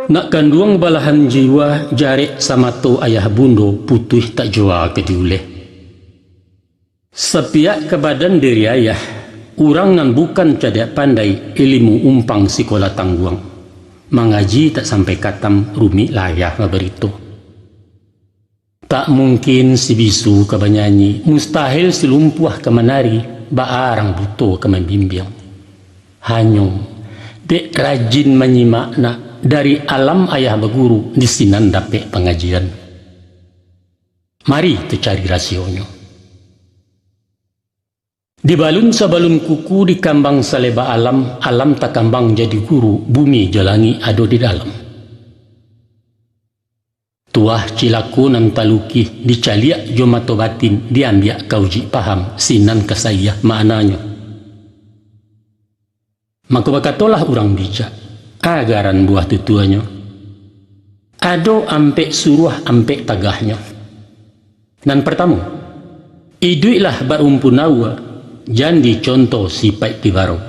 Nak kanduang balahan jiwa jarek sama to ayah bundo putuh tak jua ke diuleh. Sepiak ke badan diri ayah, urang nan bukan cadak pandai ilmu umpang sekolah tangguang. Mengaji tak sampai katam rumi layah ngaberito. Tak mungkin si bisu ke banyanyi, mustahil si lumpuh ke menari, baarang buto ke membimbing. Hanyong, dek rajin menyimak nak dari alam ayah berguru di sinan dapet pengajian. Mari tu cari rasionya. Di balun sabalun kuku di kambang saleba alam, alam tak kambang jadi guru, bumi jalangi ado di dalam. Tuah cilaku nan taluki dicaliak jomato batin diambiak kauji paham sinan kesayah maknanya. Maka bakatolah urang bijak agaran buah tutuanya. Ado ampek suruh ampek tagahnya. Nan pertama, iduilah barumpunawa jandi contoh sipai tibaro.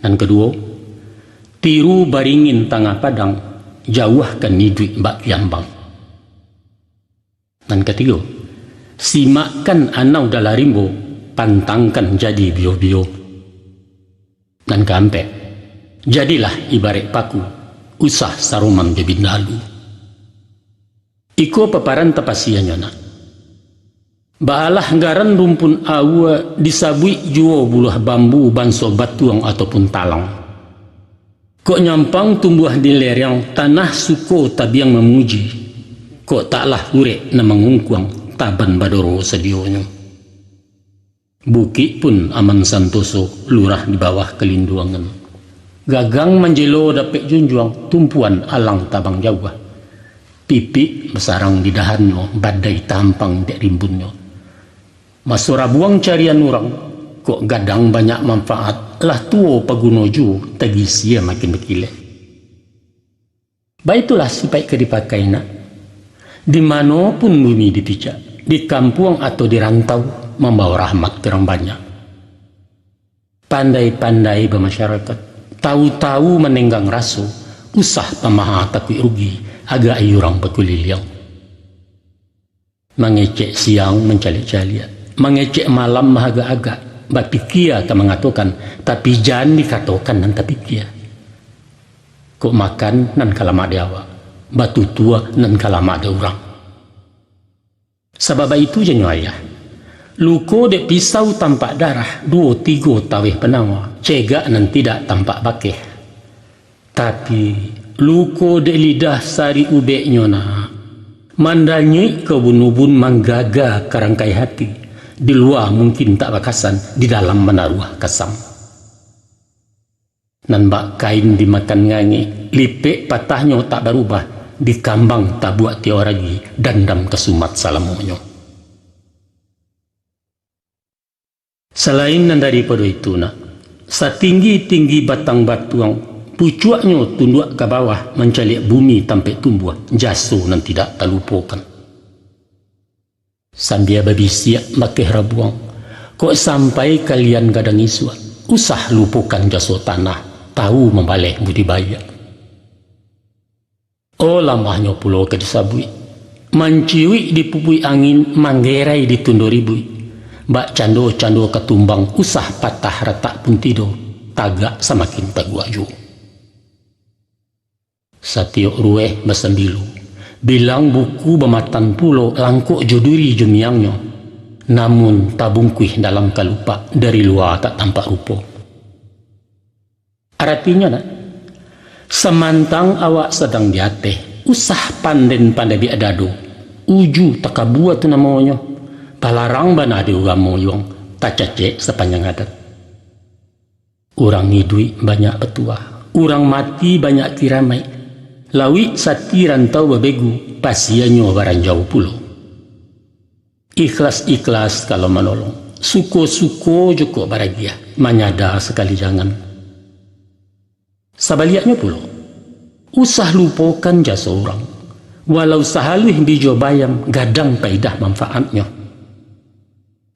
Nan kedua, tiru baringin tangah padang jauhkan nidui mbak yambang. Dan ketiga, simakkan anau dalarimbo pantangkan jadi bio-bio. Dan keempat, jadilah ibarat paku usah sarumang jebin lalu. Iko paparan tapasiannya nak. Baalah garan rumpun awa disabui juo buluh bambu banso batuang ataupun talang. Kok nyampang tumbuh di lereng tanah suko tabiang memuji. Kok taklah urek na mengungkuang taban badoro sedionya. Bukit pun aman santoso lurah di bawah kelinduangan. Gagang menjelo dapet junjuang tumpuan alang tabang jauh. Pipi besarang di dahannya badai tampang dek rimbunnya. Masura buang carian orang kok gadang banyak manfaat lah tuo pagunoju tagi sia makin berkile. Baitulah sipai ke dipakai nak. Di mana pun bumi dipijak, di kampung atau di rantau membawa rahmat kerang banyak. Pandai-pandai bermasyarakat, tahu-tahu menenggang rasu, usah pamaha takui rugi, agak ayurang pekuliliang. Mengecek siang mencalik-caliat, mengecek malam mahaga-agak, bapikia tak mengatakan, tapi jangan dikatakan nan tapikia. Kok makan nan kalama dewa, batu tua nan kalama ada orang. Sebab itu jenyo ayah. Luko dek pisau tampak darah, 2-3 tawih penawa, cegak nan tidak tampak bakeh. Tapi luko dek lidah sari ubeknya na, mandalnya kebun-ubun manggaga karangkai hati. Di luar mungkin tak bakasan, di dalam menaruh kasam. Nan bak kain dimakan ngangi, lipek patahnya tak berubah, di kambang tak buat tioragi, dandam kesumat salamonyo. Selain nan daripada itu nak, setinggi-tinggi batang batuang, pucuaknya tunduk ke bawah mencalik bumi tampai tumbuh, jaso nan tidak terlupakan. Sambil babisiak makeh rabuang, kok sampai kalian gadang isuan, usah lupakan jaso tanah, tahu membaleh budidaya. Oh lamahnya pulau ke disabui, manciwi dipupui angin, manggerai ditunduribui. Bak cando-cando ketumbang usah patah retak pun tidur, tagak semakin taguaju. Satiok rueh besembilu, bilang buku bematan pulau langkuk joduri jemiangnya, namun tabung kuih dalam kalupa dari luar tak tampak rupa. Artinya nak, semantang awak sedang diateh, usah panden-pandai biadado, uju takabua tu namanya. Palarang bana di ugamo yung tak cecek sepanjang adat. Orang hidui banyak petua, orang mati banyak tiramai. Lawi sati rantau babegu, pasianyo barang jauh pulau. Ikhlas-ikhlas kalau menolong, suko-suko joko baragia, manyada sekali jangan. Sabaliaknya pulau, usah lupakan jasa orang. Walau sahalih bijo bayam, gadang paidah manfaatnya.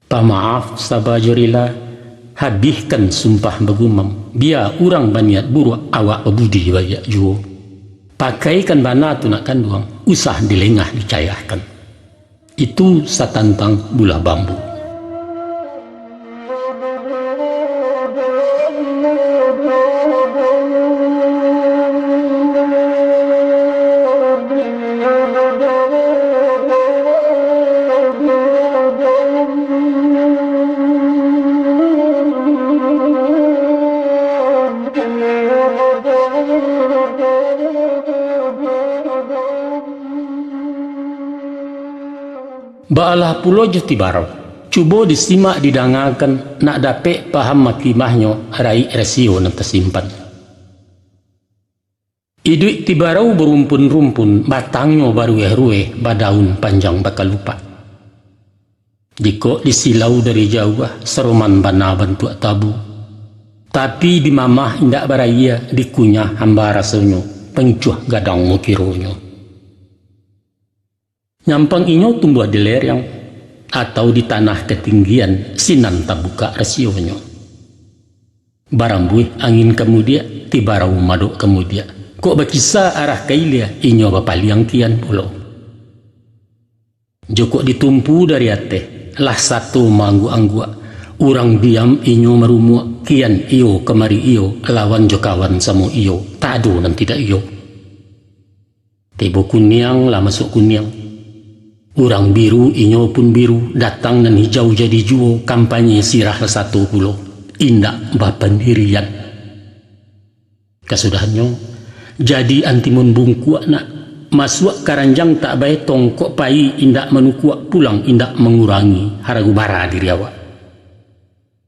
Pamaaf sabajurilah, habiskan sumpah begumam, biar orang baniat buruk awak budi bayak juo. pakaikan bana tu nak kanduang, usah dilengah dicayahkan. Itu satantang bulah bambu. Baalah pulo jeti barau, cuba disimak didangakan nak dapet paham makimahnya rai resio yang tersimpan. Iduit ti barau berumpun-rumpun, batangnya barueh-rueh, badaun panjang bakal lupa. Jika disilau dari jauh, seroman bana bantu tabu. Tapi di mamah indak baraya, dikunyah hamba rasanya, pengicuh gadang mukironyo. Nyampang inyo tumbuh di lereng atau di tanah ketinggian sinan tabuka rasionya. Barambui angin kemudian tibarau maduk kemudian. Kok berkisah arah kailia inyo bapaliang kian pulau. Joko ditumpu dari ate lah satu manggu-anggua. Urang diam inyo merumua kian iyo kemari iyo lawan jokawan samo iyo tado dan tidak iyo. Tebo kuniang lah masuk kuniang. Urang biru inyo pun biru datang dan hijau jadi juo kampanye sirah satu pulau indak bapendirian. Kasudahannya jadi antimun bungkuak nak masuk karanjang tak baik tongkok pai indak menukuak pulang indak mengurangi haragu bara diri awak.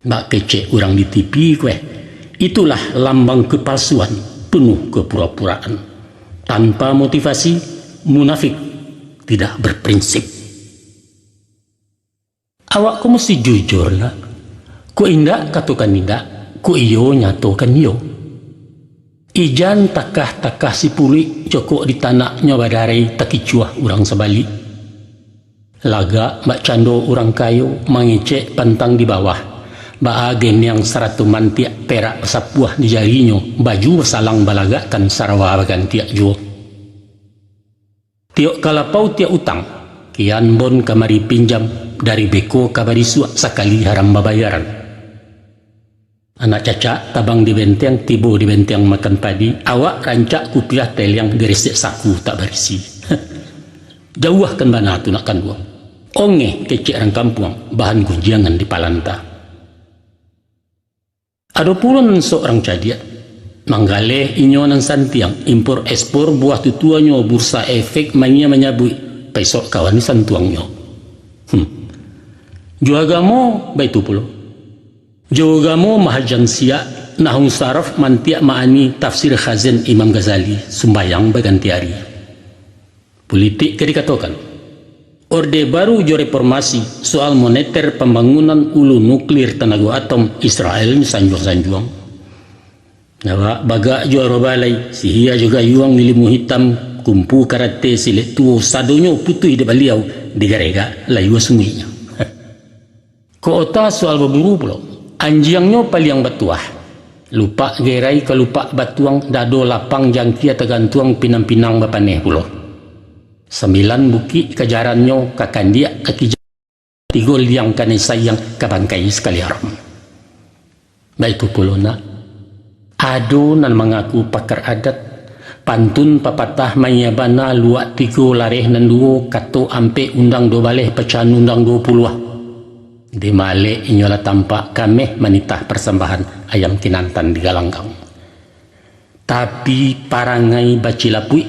Mbak kecek urang di TV kue itulah lambang kepalsuan penuh kepura-puraan tanpa motivasi munafik tidak berprinsip. Awak kau mesti jujur lah. Ku indak katakan indak, ku iyo nyatokan iyo. Ijan takah si puli cokok di tanaknya badarai takicuah urang sebalik. Laga mbak cando urang kayu mengecek pantang di bawah. Baagen yang seratu mantiak perak sapuah di jarinya baju salang balagakan sarawa bagan tiak juo. Tiok kalapau tiak utang, kian bon kamari pinjam dari beko kabari suak sakali haram babayaran. Anak caca tabang di benteng tibo di benteng makan padi, awak rancak kupiah tel yang geresek saku tak berisi. Jauhkan bana tu nak kanduang. Onge kecek orang kampung, bahan gunjangan di palanta. Ada pulun seorang cadiat. Manggaleh inyo nang santiang impor ekspor buah tutuanyo bursa efek mainnya menyabui pesok kawan santuangnya. Juagamo baitu pulo. Juagamo mahajan sia nahung saraf mantiak maani tafsir Khazin Imam Ghazali sumbayang baganti hari. Politik dikatakan. Orde baru jo reformasi soal moneter pembangunan ulu nuklir tenaga atom Israel sanjuang-sanjuang. Nawa baga jo robalai sihia juga yuang nilimu hitam kumpu karate silet tuo sadonyo putih di baliau digarega layu sunginya. Kota soal berburu pulau anjiangnya paliang batuah lupa gerai kelupa batuang dado lapang jangkia tergantung pinang-pinang bapaneh pulau 9 bukit kejarannya kakandia kaki tigol yang kane sayang kabangkai sekali haram. Baik pulau nak ado nan mengaku pakar adat pantun papatah mayabana luak tigo lareh nan duo kato ampe undang do baleh pecahan undang 20 di male inyola tampak kameh manitah persembahan ayam kinantan di galanggang. Tapi parangai bacilapui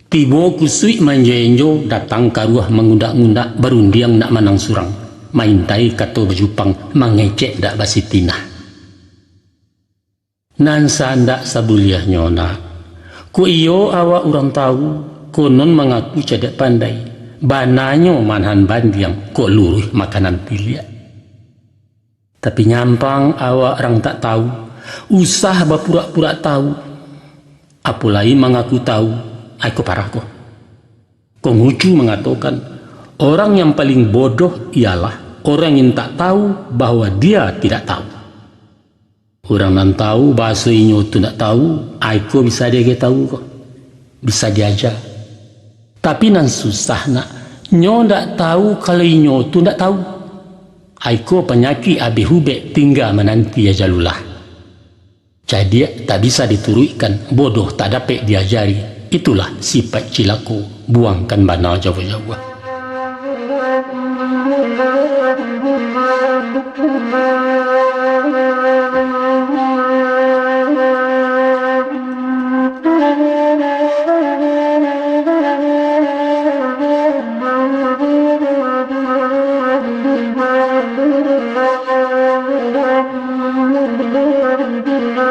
tibo kusui manjenjo datang karuah mengundak-undak berundiang nak manang surang maintai kato bejupang mangecek dak basitinah. Nan sandak sabuliah nyona ku iyo awak orang tahu konon mengaku cadak pandai bananyo manhan bandiang kok luruh makanan tilia. Tapi nyampang awak orang tak tahu usah bapura-pura tahu apulai mengaku tahu aku parah kok. Konghucu mengatakan orang yang paling bodoh ialah orang yang tak tahu bahwa dia tidak tahu. Orang nan tahu bahasa inyo tu nak tahu, aku bisa dia tahu kok. bisa diajar. Tapi nan susah nak, nyo ndak tahu kalau nyo tu ndak tahu. Aiko penyakit abi hubek tinggal menanti ajalulah. Jadi tak bisa dituruikan, bodoh tak dapat diajari. Itulah sifat cilaku, buangkan bana jauh-jauh.